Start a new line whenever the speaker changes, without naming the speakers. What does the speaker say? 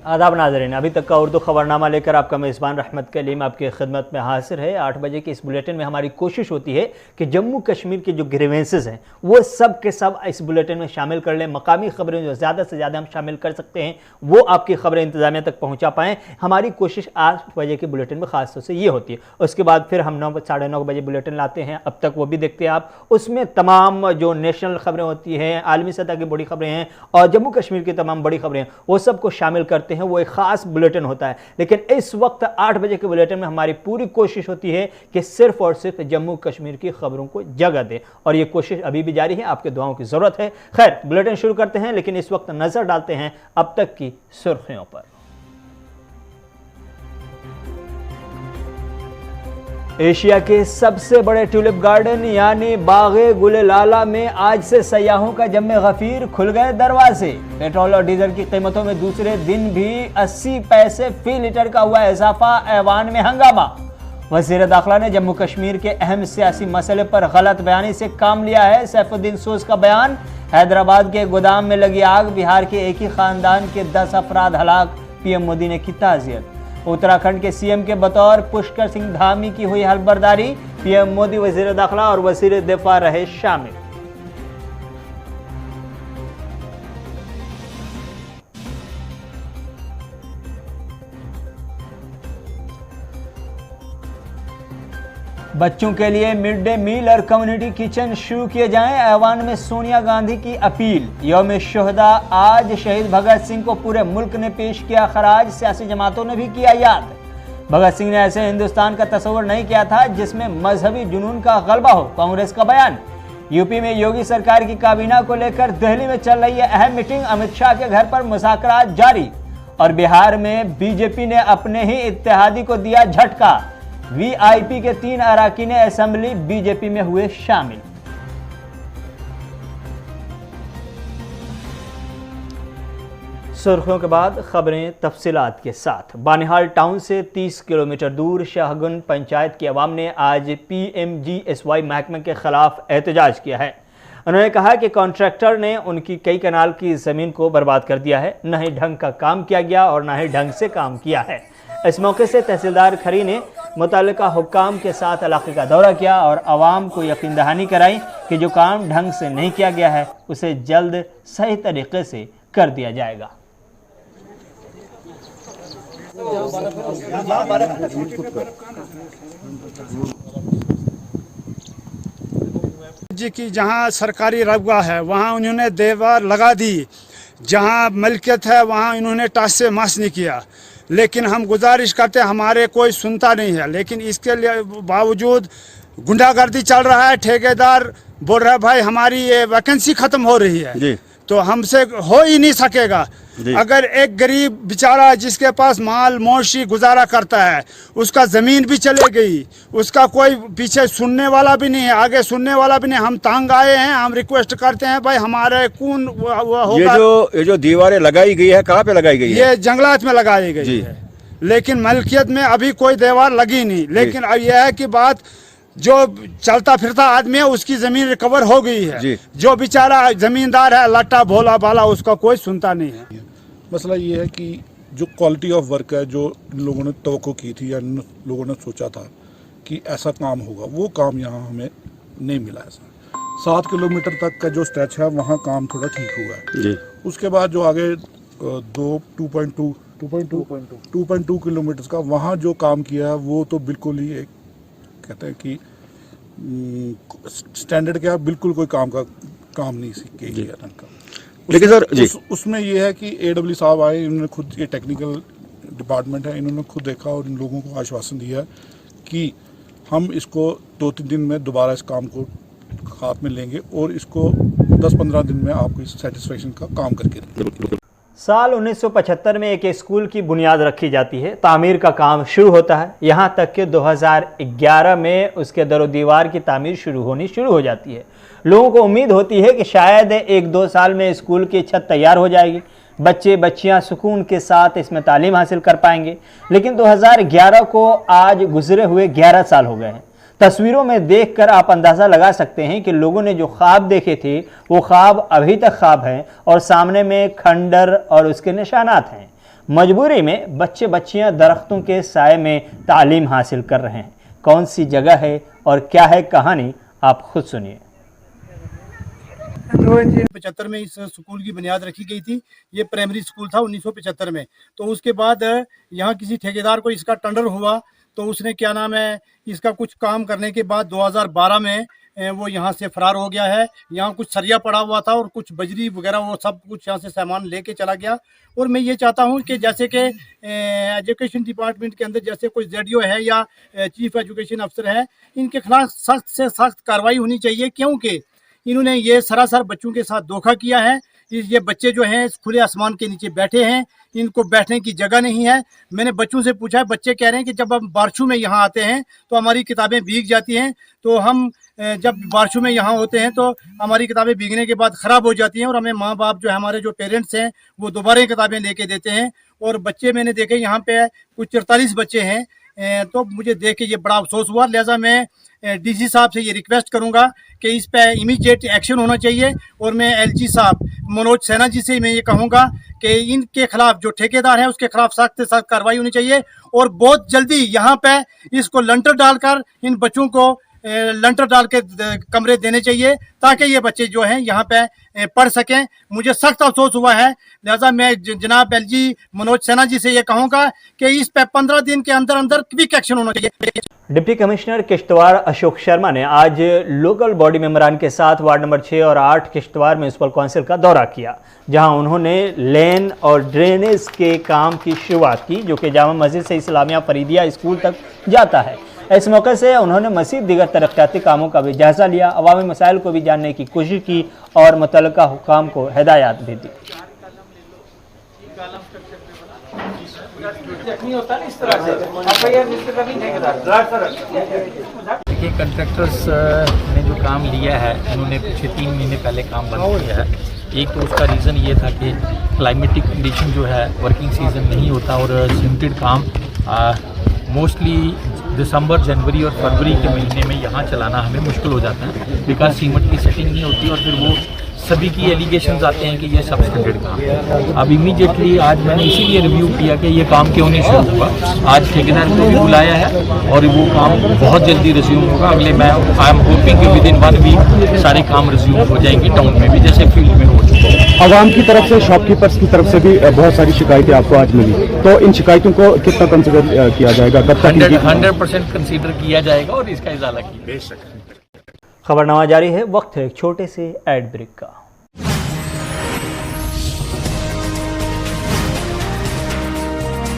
आदाब नाज़रीन, अभी तक का उर्दू खबरनामा लेकर आपका मेज़बान रहमत कलीम आपकी खिदमत में हाजिर है। 8 बजे के इस बुलेटिन में हमारी कोशिश होती है कि जम्मू कश्मीर के जो ग्रीवेंसेस हैं वो सब के सब इस बुलेटिन में शामिल कर लें। मकामी खबरें जो ज़्यादा से ज़्यादा हम शामिल कर सकते हैं वो आपकी खबरें इंतज़ामिया तक पहुँचा पाएँ। हमारी कोशिश 8 बजे के बुलेटिन में ख़ास तौर से ये होती है। उसके बाद फिर हम 9-9:30 बजे बुलेटिन लाते हैं, अब तक वो भी देखते हैं आप। उसमें तमाम जो नेशनल खबरें होती हैं, आलमी सतह की बड़ी खबरें हैं और जम्मू कश्मीर की तमाम बड़ी खबरें हैं, वो सब को शामिल करते हैं। वो एक खास बुलेटिन होता है। लेकिन इस वक्त 8 बजे के बुलेटिन में हमारी पूरी कोशिश होती है कि सिर्फ और सिर्फ जम्मू कश्मीर की खबरों को जगह दे और ये कोशिश अभी भी जारी है। आपके दुआओं की जरूरत है। खैर, बुलेटिन शुरू करते हैं, लेकिन इस वक्त नजर डालते हैं अब तक की सुर्खियों पर। एशिया के सबसे बड़े ट्यूलिप गार्डन यानी बागे गुले लाला में आज से सयाहों का जम्मे गफीर, खुल गए दरवाजे। पेट्रोल और डीजल की कीमतों में दूसरे दिन भी 80 पैसे फी लीटर का हुआ इजाफा, ऐवान में हंगामा। वजीर दाखिला ने जम्मू कश्मीर के अहम सियासी मसले पर गलत बयानी से काम लिया है। सैफुद्दीन सोज का बयान। हैदराबाद के गोदाम में लगी आग, बिहार के एक ही खानदान के 10 अफराद हलाक, पीएम मोदी ने की ताज़ियत। उत्तराखंड के सीएम के बतौर पुष्कर सिंह धामी की हुई हलबर्दारी, पीएम मोदी, वजीर दाखिला और वजीर दिफा रहे शामिल। बच्चों के लिए मिड डे मील और कम्युनिटी किचन शुरू किए जाएं, ऐवान में सोनिया गांधी की अपील। यौम शुहदा आज, शहीद भगत सिंह को पूरे मुल्क ने पेश किया खराज, सियासी जमातों ने भी किया याद। भगत सिंह ने ऐसे हिंदुस्तान का तस्वर नहीं किया था जिसमें मजहबी जुनून का गलबा हो, कांग्रेस का बयान। यूपी में योगी सरकार की काबीना को लेकर दिल्ली में चल रही है अहम मीटिंग, अमित शाह के घर पर मुज़ाकरात जारी। और बिहार में बीजेपी ने अपने ही इत्तेहादी को दिया झटका, वीआईपी के 3 अरकान असेंबली बीजेपी में हुए शामिल। सुर्खियों के बाद खबरें तफसीलात के साथ। बानिहाल टाउन से 30 किलोमीटर दूर शाहगुन पंचायत की आवाम ने आज PMGSY महकमे के खिलाफ एहतजाज किया है। उन्होंने कहा कि कॉन्ट्रैक्टर ने उनकी कई कनाल की ज़मीन को बर्बाद कर दिया है, न ही ढंग का काम किया गया और न ही ढंग से काम किया है। इस मौके से तहसीलदार खरी ने मुतल्लिका हुक्काम के साथ इलाके का दौरा किया और आवाम को यकीन दहानी कराई कि जो काम ढंग से नहीं किया गया है उसे जल्द सही तरीके से कर दिया जाएगा।
जी की जहाँ सरकारी रकबा है वहाँ उन्होंने दीवार लगा दी, जहाँ मलकियत है वहाँ इन्होंने टास से मास नहीं किया। लेकिन हम गुजारिश करते हैं, हमारे कोई सुनता नहीं है, लेकिन इसके लिए बावजूद गुंडागर्दी चल रहा है। ठेकेदार बोल रहा है भाई हमारी ये वैकेंसी खत्म हो रही है जी, तो हमसे हो ही नहीं सकेगा। अगर एक गरीब बेचारा जिसके पास माल मोशी गुजारा करता है उसका ज़मीन भी चले गई, उसका कोई पीछे सुनने वाला भी नहीं है, आगे सुनने वाला भी नहीं। हम तंग आए हैं, हम रिक्वेस्ट करते हैं भाई हमारे कौन होगा।
ये जो दीवारें लगाई गई है कहाँ पे लगाई गई है?
ये जंगलात में लगाई गई है, लेकिन मलकियत में अभी कोई दीवार लगी नहीं। लेकिन अब यह है कि बात जो चलता फिरता आदमी है उसकी जमीन रिकवर हो गई है, जो बेचारा जमींदार है लट्टा भोला भाला उसका कोई सुनता नहीं है।
मसला ये है कि जो क्वालिटी ऑफ वर्क है, जो इन लोगों ने तवक्को की थी या इन लोगों ने सोचा था कि ऐसा काम होगा, वो काम यहाँ हमें नहीं मिला। ऐसा 7 किलोमीटर तक का जो स्ट्रेच है वहाँ काम थोड़ा ठीक हुआ है। उसके बाद जो आगे 2.2 किलोमीटर का वहाँ जो काम किया है वो तो बिल्कुल ही एक कहते हैं कि स्टैंडर्ड का बिल्कुल कोई काम नहीं किया ढंग का। लेकिन सर उसमें यह है कि AW साहब आए, इन्होंने खुद, ये टेक्निकल डिपार्टमेंट है, इन्होंने खुद देखा और इन लोगों को आश्वासन दिया कि हम इसको 2-3 दिन में दोबारा इस काम को हाथ में लेंगे और इसको 10-15 दिन में आपको इस सेटिस्फेक्शन का काम करके देंगे।
साल 1975 में एक स्कूल की बुनियाद रखी जाती है, तामीर का काम शुरू होता है, यहाँ तक कि 2011 में उसके दरो दीवार की तामीर शुरू हो जाती है। लोगों को उम्मीद होती है कि शायद 1-2 साल में स्कूल की छत तैयार हो जाएगी, बच्चे बच्चियाँ सुकून के साथ इसमें तालीम हासिल कर पाएंगे। लेकिन 2011 को आज गुजरे हुए 11 साल हो गए हैं। तस्वीरों में देखकर आप अंदाज़ा लगा सकते हैं कि लोगों ने जो ख्वाब देखे थे वो ख्वाब अभी तक ख्वाब हैं और सामने में खंडर और उसके निशानात हैं। मजबूरी में बच्चे बच्चियां दरख्तों के साए में तालीम हासिल कर रहे हैं। कौन सी जगह है और क्या है कहानी, आप खुद सुनिए।
1975 में इस स्कूल की बुनियाद रखी गई थी। ये प्राइमरी स्कूल था 1975 में। तो उसके बाद यहाँ किसी ठेकेदार को इसका टेंडर हुआ, तो उसने क्या नाम है इसका कुछ काम करने के बाद 2012 में वो यहाँ से फरार हो गया है। यहाँ कुछ सरिया पड़ा हुआ था और कुछ बजरी वगैरह वो सब कुछ यहाँ से सामान लेके चला गया। और मैं ये चाहता हूँ कि जैसे कि एजुकेशन डिपार्टमेंट के अंदर जैसे कोई जेडीओ है या चीफ एजुकेशन अफसर है, इनके खिलाफ सख्त से सख्त कार्रवाई होनी चाहिए, क्योंकि इन्होंने ये सरासर बच्चों के साथ धोखा किया है। ये बच्चे जो हैं खुले आसमान के नीचे बैठे हैं, इनको बैठने की जगह नहीं है। मैंने बच्चों से पूछा है, बच्चे कह रहे हैं कि जब हम बारिशों में यहाँ आते हैं तो हमारी किताबें भीग जाती हैं, तो हम जब बारिशों में यहाँ होते हैं तो हमारी किताबें भीगने के बाद ख़राब हो जाती हैं और हमें माँ बाप जो है हमारे जो पेरेंट्स हैं वो दोबारा किताबें लेके देते हैं। और बच्चे मैंने देखे यहाँ पे कुछ 43 बच्चे हैं, तो मुझे देख के ये बड़ा अफसोस हुआ। लिहाजा मैं डीसी साहब से ये रिक्वेस्ट करूंगा कि इस पे इमीडिएट एक्शन होना चाहिए। और मैं एलजी साहब मनोज सिन्हा जी से मैं ये कहूँगा कि इनके खिलाफ जो ठेकेदार है उसके खिलाफ सख्त से सख्त कार्रवाई होनी चाहिए और बहुत जल्दी यहाँ पे इसको लंटर डालकर इन बच्चों को लंटर डाल के कमरे देने चाहिए ताकि ये बच्चे जो हैं यहाँ पे पढ़ सकें। मुझे सख्त अफसोस हुआ है। लिहाजा मैं जनाब एलजी मनोज सिन्हा जी से ये कहूँगा कि इस पे 15 दिन के अंदर अंदर क्विक एक्शन होना चाहिए।
डिप्टी कमिश्नर किश्तवाड़ अशोक शर्मा ने आज लोकल बॉडी मेंबरान के साथ वार्ड नंबर 6 और 8 किश्तवाड़ म्यूनसिपल काउंसिल का दौरा किया, जहां उन्होंने लेन और ड्रेनेज के काम की शुरुआत की, जो कि जामा मस्जिद से इस्लामिया फरीदिया स्कूल तक जाता है। इस मौके से उन्होंने मज़ीद दीगर तरक्याती कामों का भी जायजा लिया, अवामी मसाइल को भी जानने की कोशिश की और मुतल्लिका हुक्काम को हिदायत भी दी।
देखिए, कंट्रैक्टर्स ने जो काम लिया है उन्होंने पिछले 3 महीने पहले काम बंद किया है। एक तो उसका रीज़न ये था कि क्लाइमेटिक कंडीशन जो है, वर्किंग सीज़न नहीं होता और सीमेंटेड काम मोस्टली दिसंबर, जनवरी और फरवरी के महीने में यहाँ चलाना हमें मुश्किल हो जाता है, बिकॉज सीमेंट की सेटिंग नहीं होती और फिर वो सभी की एलिगेशंस आते हैं कि ये सब स्टैंडर्ड काम है। अब इमीडिएटली आज मैंने इसीलिए रिव्यू किया कि ये काम क्यों नहीं शुरू हुआ। आज ठेकेदार को भी बुलाया है और वो काम बहुत जल्दी रिज्यूम होगा। अगले मैं आई एम होपिंग कि विद इन 1 वीक सारे काम रिज्यूम हो जाएंगे टाउन में भी, जैसे फील्ड में हो चुके हैं।
आवाम की तरफ से, शॉपकीपर्स की तरफ से भी बहुत सारी शिकायतें आपको आज मिली, तो इन शिकायतों को कितना कंसिडर किया जाएगा? कब तक
100% कंसीडर किया जाएगा और इसका इजाला किया।
खबरनामा जारी है, वक्त है एक छोटे से एड ब्रेक का।